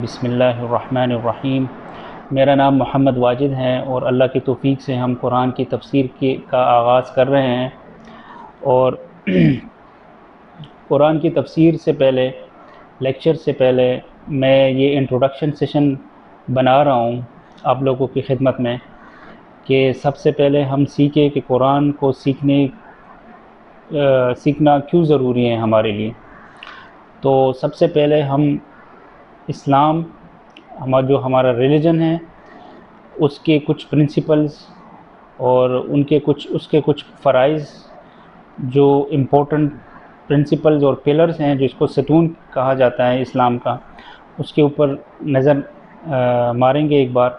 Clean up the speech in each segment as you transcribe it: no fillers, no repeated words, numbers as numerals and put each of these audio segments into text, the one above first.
بسم اللہ الرحمن الرحیم۔ میرا نام محمد واجد ہے اور اللہ کی توفیق سے ہم قرآن کی تفسیر کا آغاز کر رہے ہیں۔ اور قرآن کی تفسیر سے پہلے، لیکچر سے پہلے، میں یہ انٹروڈکشن سیشن بنا رہا ہوں آپ لوگوں کی خدمت میں کہ سب سے پہلے ہم سیکھیں کہ قرآن کو سیکھنا کیوں ضروری ہے ہمارے لیے۔ تو سب سے پہلے ہم اسلام، جو ہمارا ریلیجن ہے، اس کے کچھ پرنسپلز اور اس کے کچھ فرائض جو امپورٹنٹ پرنسپلز اور پلرز ہیں، جس کو ستون کہا جاتا ہے اسلام کا، اس کے اوپر نظر ماریں گے ایک بار۔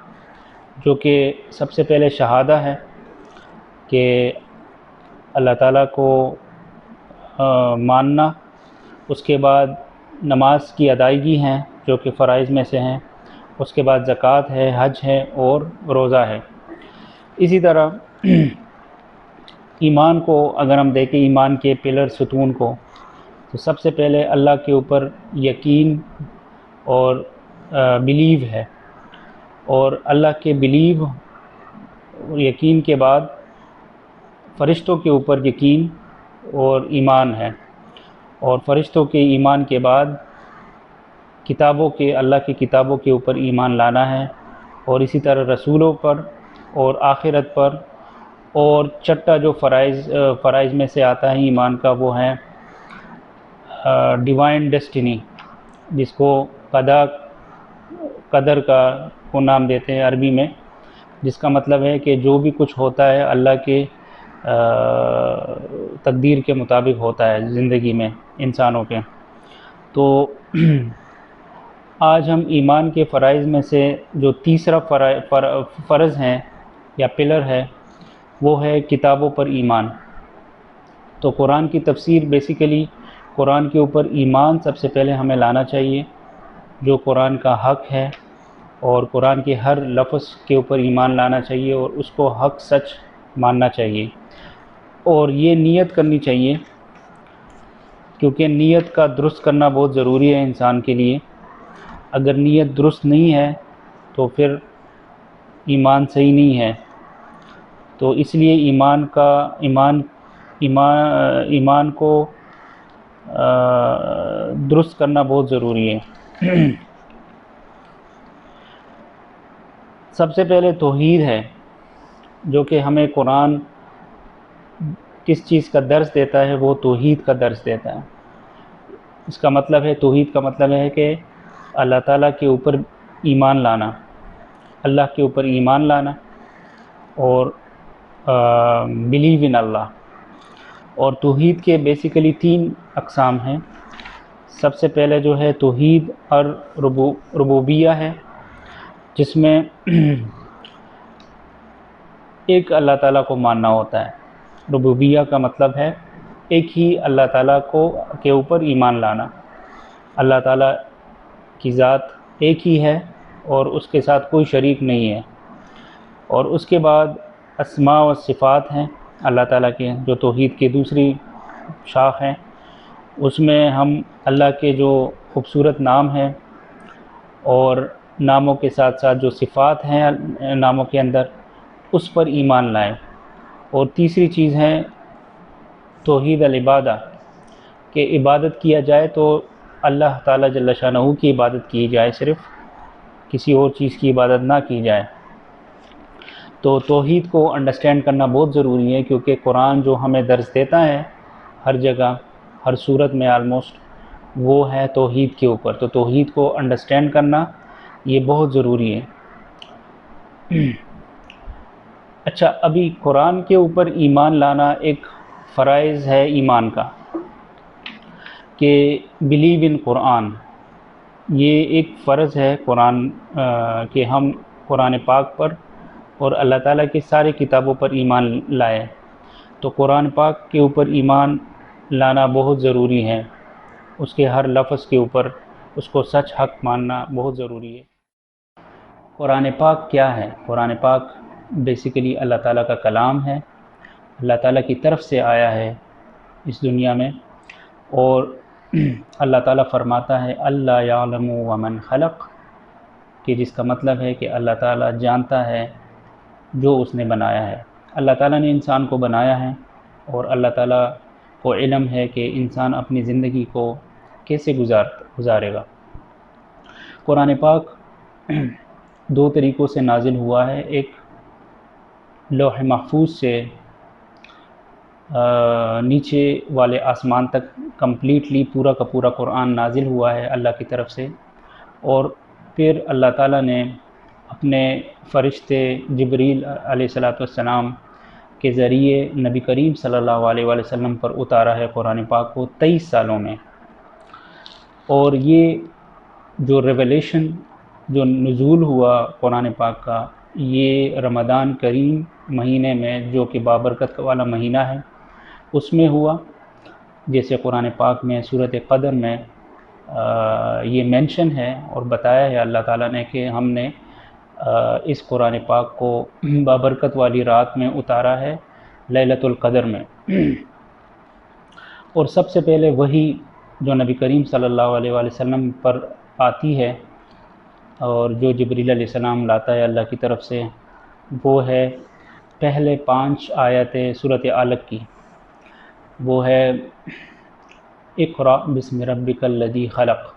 جو کہ سب سے پہلے شہادہ ہے کہ اللہ تعالیٰ کو ماننا، اس کے بعد نماز کی ادائیگی ہیں جو کہ فرائض میں سے ہیں، اس کے بعد زکوٰۃ ہے، حج ہے اور روزہ ہے۔ اسی طرح ایمان کو اگر ہم دیکھیں، ایمان کے پلر ستون کو، تو سب سے پہلے اللہ کے اوپر یقین اور بلیو ہے، اور اللہ کے بلیو اور یقین کے بعد فرشتوں کے اوپر یقین اور ایمان ہے، اور فرشتوں کے ایمان کے بعد اللہ کی کتابوں کے اوپر ایمان لانا ہے، اور اسی طرح رسولوں پر اور آخرت پر، اور چھٹا جو فرائض میں سے آتا ہے ایمان کا، وہ ہے ڈیوائن ڈیسٹینی، جس کو قدر کو نام دیتے ہیں عربی میں، جس کا مطلب ہے کہ جو بھی کچھ ہوتا ہے اللہ کے تقدیر کے مطابق ہوتا ہے زندگی میں انسانوں کے۔ تو آج ہم ایمان کے فرائض میں سے جو تیسرا فرض ہیں یا پلر ہے، وہ ہے کتابوں پر ایمان۔ تو قرآن کی تفسیر بیسیکلی قرآن کے اوپر ایمان سب سے پہلے ہمیں لانا چاہیے، جو قرآن کا حق ہے، اور قرآن کے ہر لفظ کے اوپر ایمان لانا چاہیے اور اس کو حق سچ ماننا چاہیے، اور یہ نیت کرنی چاہیے، کیونکہ نیت کا درست کرنا بہت ضروری ہے انسان کے لیے۔ اگر نیت درست نہیں ہے تو پھر ایمان صحیح نہیں ہے۔ تو اس لیے ایمان کو درست کرنا بہت ضروری ہے۔ سب سے پہلے توحید ہے، جو کہ ہمیں قرآن کس چیز کا درس دیتا ہے، وہ توحید کا درس دیتا ہے۔ اس کا مطلب ہے، توحید کا مطلب ہے کہ اللہ تعالیٰ کے اوپر ایمان لانا، اللہ کے اوپر ایمان لانا، اور بلیو ان اللہ۔ اور توحید کے بیسیکلی 3 اقسام ہیں۔ سب سے پہلے جو ہے توحید اور ربوبیہ ہے، جس میں ایک اللہ تعالیٰ کو ماننا ہوتا ہے۔ ربوبیہ کا مطلب ہے ایک ہی اللہ تعالیٰ کے اوپر ایمان لانا۔ اللہ تعالیٰ کی ذات ایک ہی ہے اور اس کے ساتھ کوئی شریک نہیں ہے۔ اور اس کے بعد اسماء و صفات ہیں اللہ تعالیٰ کے، جو توحید کی دوسری شاخ ہیں۔ اس میں ہم اللہ کے جو خوبصورت نام ہیں اور ناموں کے ساتھ ساتھ جو صفات ہیں ناموں کے اندر، اس پر ایمان لائیں۔ اور تیسری چیز ہے توحید العبادہ، کہ عبادت کیا جائے تو اللہ تعالیٰ جل شانہ کی عبادت کی جائے، صرف کسی اور چیز کی عبادت نہ کی جائے۔ تو توحید کو انڈرسٹینڈ کرنا بہت ضروری ہے، کیونکہ قرآن جو ہمیں درس دیتا ہے ہر جگہ، ہر صورت میں آلموسٹ، وہ ہے توحید کے اوپر۔ تو توحید کو انڈرسٹینڈ کرنا یہ بہت ضروری ہے۔ اچھا، ابھی قرآن کے اوپر ایمان لانا ایک فرائض ہے ایمان کا، کہ بلیو ان قرآن، یہ ایک فرض ہے قرآن، کہ ہم قرآن پاک پر اور اللہ تعالیٰ کی ساری کتابوں پر ایمان لائے۔ تو قرآن پاک کے اوپر ایمان لانا بہت ضروری ہے، اس کے ہر لفظ کے اوپر اس کو سچ حق ماننا بہت ضروری ہے۔ قرآن پاک کیا ہے؟ قرآن پاک بیسیکلی اللہ تعالیٰ کا کلام ہے، اللہ تعالیٰ کی طرف سے آیا ہے اس دنیا میں۔ اور اللہ تعالیٰ فرماتا ہے اللہ یعلم ومن خلق کہ جس کا مطلب ہے کہ اللہ تعالیٰ جانتا ہے جو اس نے بنایا ہے۔ اللہ تعالیٰ نے انسان کو بنایا ہے اور اللہ تعالیٰ کو علم ہے کہ انسان اپنی زندگی کو کیسے گزارے گا۔ قرآن پاک دو طریقوں سے نازل ہوا ہے، ایک لوح محفوظ سے نیچے والے آسمان تک کمپلیٹلی پورا کا پورا قرآن نازل ہوا ہے اللہ کی طرف سے، اور پھر اللہ تعالیٰ نے اپنے فرشتے جبریل علیہ السلام کے ذریعے نبی کریم صلی اللہ علیہ وآلہ وسلم پر اتارا ہے قرآن پاک کو 23 سالوں میں۔ اور یہ جو ریویلیشن، جو نزول ہوا قرآن پاک کا، یہ رمضان کریم مہینے میں، جو کہ بابرکت والا مہینہ ہے، اس میں ہوا۔ جیسے قرآن پاک میں سورۃ قدر میں یہ مینشن ہے اور بتایا ہے اللہ تعالیٰ نے کہ ہم نے اس قرآن پاک کو بابرکت والی رات میں اتارا ہے، لیلۃ القدر میں۔ اور سب سے پہلے وہی جو نبی کریم صلی اللہ علیہ وآلہ وسلم پر آتی ہے اور جو جبریل علیہ السلام لاتا ہے اللہ کی طرف سے، وہ ہے پہلے 5 آیتیں سورۃ علق کی، وہ ہے اقرأ بسم ربک الذی خلق،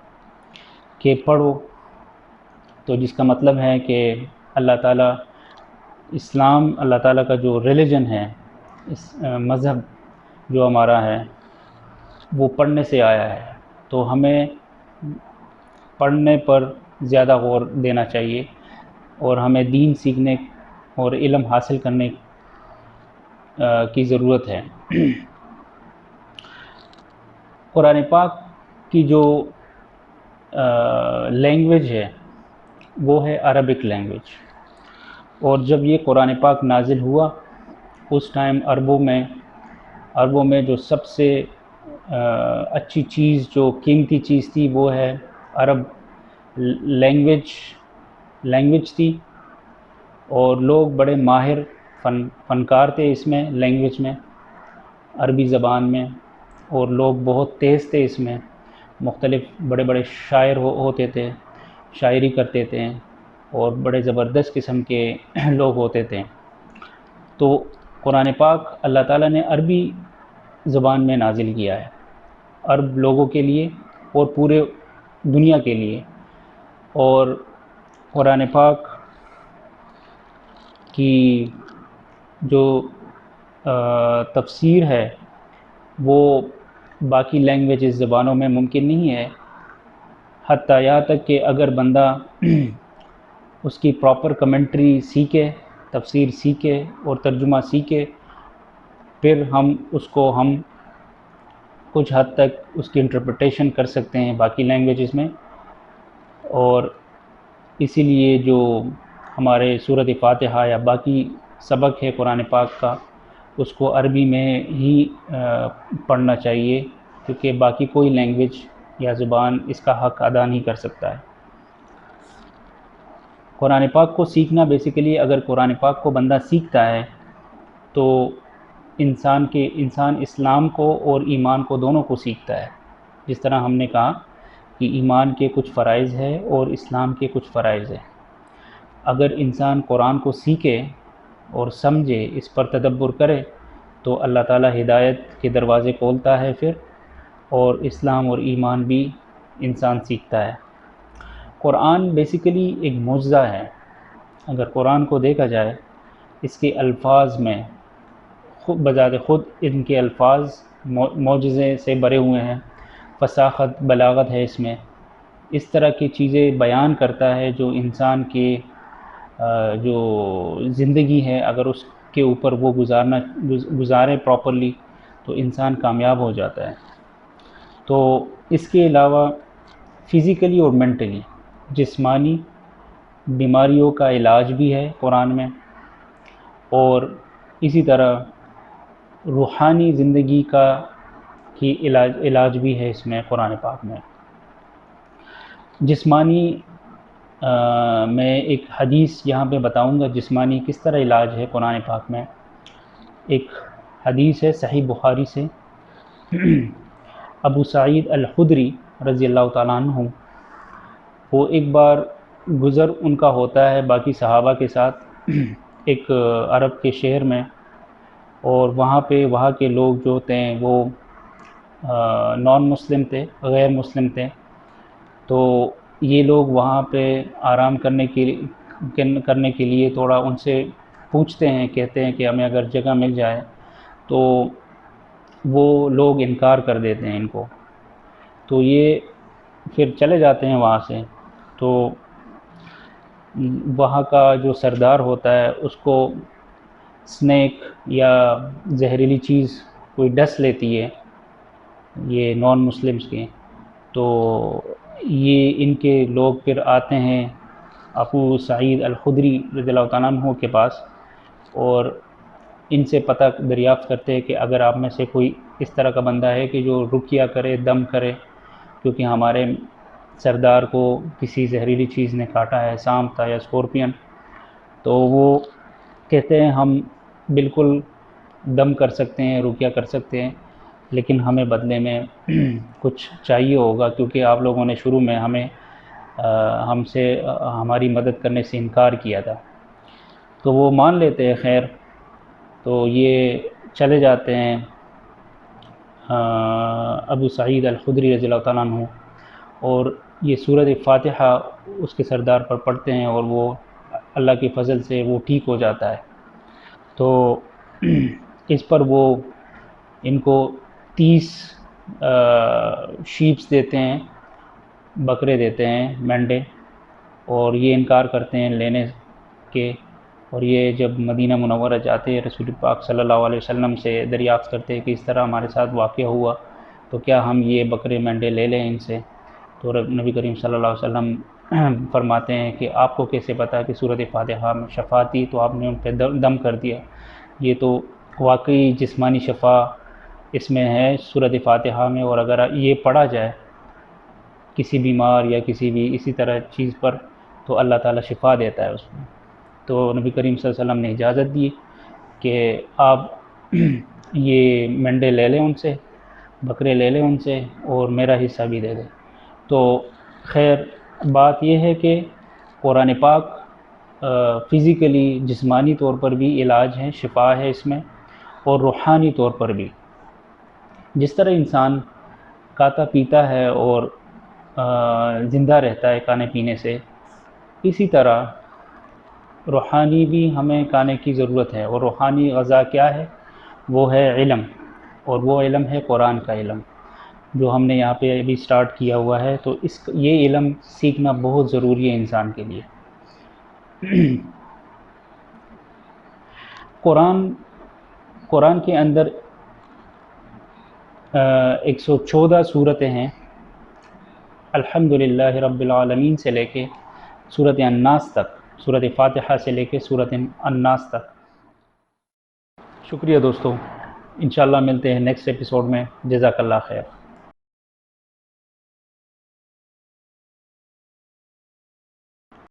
کہ پڑھو۔ تو جس کا مطلب ہے کہ اللہ تعالیٰ، اسلام اللہ تعالیٰ کا جو ریلیجن ہے، اس مذہب جو ہمارا ہے، وہ پڑھنے سے آیا ہے، تو ہمیں پڑھنے پر زیادہ غور دینا چاہیے اور ہمیں دین سیکھنے اور علم حاصل کرنے کی ضرورت ہے۔ قرآن پاک کی جو لینگویج ہے وہ ہے عربک لینگویج، اور جب یہ قرآن پاک نازل ہوا اس ٹائم عربوں میں جو سب سے اچھی چیز، جو قیمتی چیز تھی، وہ ہے عرب لینگویج تھی، اور لوگ بڑے ماہر فنکار تھے اس میں، لینگویج میں، عربی زبان میں، اور لوگ بہت تیز تھے اس میں، مختلف بڑے بڑے شاعر ہوتے تھے، شاعری کرتے تھے، اور بڑے زبردست قسم کے لوگ ہوتے تھے۔ تو قرآن پاک اللہ تعالیٰ نے عربی زبان میں نازل کیا ہے، عرب لوگوں کے لیے اور پورے دنیا کے لیے۔ اور قرآن پاک کی جو تفسیر ہے وہ باقی لینگویجز زبانوں میں ممکن نہیں ہے، حتیٰ یہاں تک کہ اگر بندہ اس کی پراپر کمنٹری سیکھے، تفسیر سیکھے اور ترجمہ سیکھے، پھر ہم کچھ حد تک اس کی انٹرپریٹیشن کر سکتے ہیں باقی لینگویجز میں۔ اور اسی لیے جو ہمارے سورۃ فاتحہ یا باقی سبق ہے قرآن پاک کا، اس کو عربی میں ہی پڑھنا چاہیے، کیونکہ باقی کوئی لینگویج یا زبان اس کا حق ادا نہیں کر سکتا ہے۔ قرآن پاک کو سیکھنا بیسیکلی، اگر قرآن پاک کو بندہ سیکھتا ہے تو انسان اسلام کو اور ایمان کو دونوں کو سیکھتا ہے۔ جس طرح ہم نے کہا کہ ایمان کے کچھ فرائض ہے اور اسلام کے کچھ فرائض ہے۔ اگر انسان قرآن کو سیکھے اور سمجھے، اس پر تدبر کرے، تو اللہ تعالیٰ ہدایت کے دروازے کھولتا ہے پھر، اور اسلام اور ایمان بھی انسان سیکھتا ہے۔ قرآن بیسیکلی ایک معجزہ ہے۔ اگر قرآن کو دیکھا جائے، اس کے الفاظ میں بذات خود ان کے الفاظ معجزے سے بھرے ہوئے ہیں، فصاحت، بلاغت ہے اس میں، اس طرح کی چیزیں بیان کرتا ہے جو انسان کے جو زندگی ہے، اگر اس کے اوپر وہ گزارے پراپرلی تو انسان کامیاب ہو جاتا ہے۔ تو اس کے علاوہ فزیکلی اور مینٹلی، جسمانی بیماریوں کا علاج بھی ہے قرآن میں، اور اسی طرح روحانی زندگی کی علاج بھی ہے اس میں قرآن پاک میں۔ جسمانی میں ایک حدیث یہاں پہ بتاؤں گا، جسمانی کس طرح علاج ہے قرآن پاک میں۔ ایک حدیث ہے صحیح بخاری سے، ابو سعید الخدری رضی اللہ تعالیٰ عنہ، وہ ایک بار گزر ان کا ہوتا ہے باقی صحابہ کے ساتھ ایک عرب کے شہر میں، اور وہاں پہ وہاں کے لوگ جو تھے وہ نان مسلم تھے، غیر مسلم تھے. تو یہ لوگ وہاں پہ آرام کرنے کے لیے تھوڑا ان سے پوچھتے ہیں، کہتے ہیں کہ ہمیں اگر جگہ مل جائے، تو وہ لوگ انکار کر دیتے ہیں ان کو. تو یہ پھر چلے جاتے ہیں وہاں سے. تو وہاں کا جو سردار ہوتا ہے اس کو سنیک یا زہریلی چیز کوئی ڈس لیتی ہے یہ نان مسلمس کے. تو یہ ان کے لوگ پھر آتے ہیں ابو سعید الخدری رضی اللہ تعالیٰ عنہ کے پاس، اور ان سے پتہ دریافت کرتے ہیں کہ اگر آپ میں سے کوئی اس طرح کا بندہ ہے کہ جو رقیہ کرے، دم کرے، کیونکہ ہمارے سردار کو کسی زہریلی چیز نے کاٹا ہے، سانپ تھا یا اسکورپین. تو وہ کہتے ہیں ہم بالکل دم کر سکتے ہیں، رقیہ کر سکتے ہیں، لیکن ہمیں بدلے میں کچھ چاہیے ہوگا، کیونکہ آپ لوگوں نے شروع میں ہم سے ہماری مدد کرنے سے انکار کیا تھا. تو وہ مان لیتے ہیں. خیر، تو یہ چلے جاتے ہیں ابو سعید الخدری رضی اللہ تعالیٰ عنہ، اور یہ سورۃ فاتحہ اس کے سردار پر پڑھتے ہیں، اور وہ اللہ کے فضل سے وہ ٹھیک ہو جاتا ہے. تو اس پر وہ ان کو 30 شیپس دیتے ہیں، بکرے دیتے ہیں، مینڈے، اور یہ انکار کرتے ہیں لینے کے. اور یہ جب مدینہ منورہ جاتے ہیں رسول پاک صلی اللہ علیہ وسلم سے دریافت کرتے ہیں کہ اس طرح ہمارے ساتھ واقعہ ہوا، تو کیا ہم یہ بکرے مینڈے لے لیں ان سے؟ تو نبی کریم صلی اللہ علیہ وسلم فرماتے ہیں کہ آپ کو کیسے پتہ کہ سورۃ فاتحہ میں شفا تھی تو آپ نے ان پہ دم کر دیا؟ یہ تو واقعی جسمانی شفا اس میں ہے سورۃ فاتحہ میں، اور اگر یہ پڑھا جائے کسی بیمار یا کسی بھی اسی طرح چیز پر تو اللہ تعالیٰ شفا دیتا ہے اس میں. تو نبی کریم صلی اللہ علیہ وسلم نے اجازت دی کہ آپ یہ مینڈے لے لیں ان سے، بکرے لے لیں ان سے، اور میرا حصہ بھی دے دیں. تو خیر، بات یہ ہے کہ قرآن پاک فزیکلی جسمانی طور پر بھی علاج ہے، شفا ہے اس میں، اور روحانی طور پر بھی. جس طرح انسان کھاتا پیتا ہے اور زندہ رہتا ہے کھانے پینے سے، اسی طرح روحانی بھی ہمیں کھانے کی ضرورت ہے. اور روحانی غذا کیا ہے؟ وہ ہے علم، اور وہ علم ہے قرآن کا علم جو ہم نے یہاں پہ ابھی سٹارٹ کیا ہوا ہے. تو یہ علم سیکھنا بہت ضروری ہے انسان کے لیے. قرآن کے اندر 114 صورتیں ہیں، الحمدللہ رب العالمین سے لے کے سورۃ الناس تک، سورۃ فاتحہ سے لے کے سورۃ الناس تک. شکریہ دوستو، انشاءاللہ ملتے ہیں نیکسٹ ایپیسوڈ میں. جزاک اللہ خیر.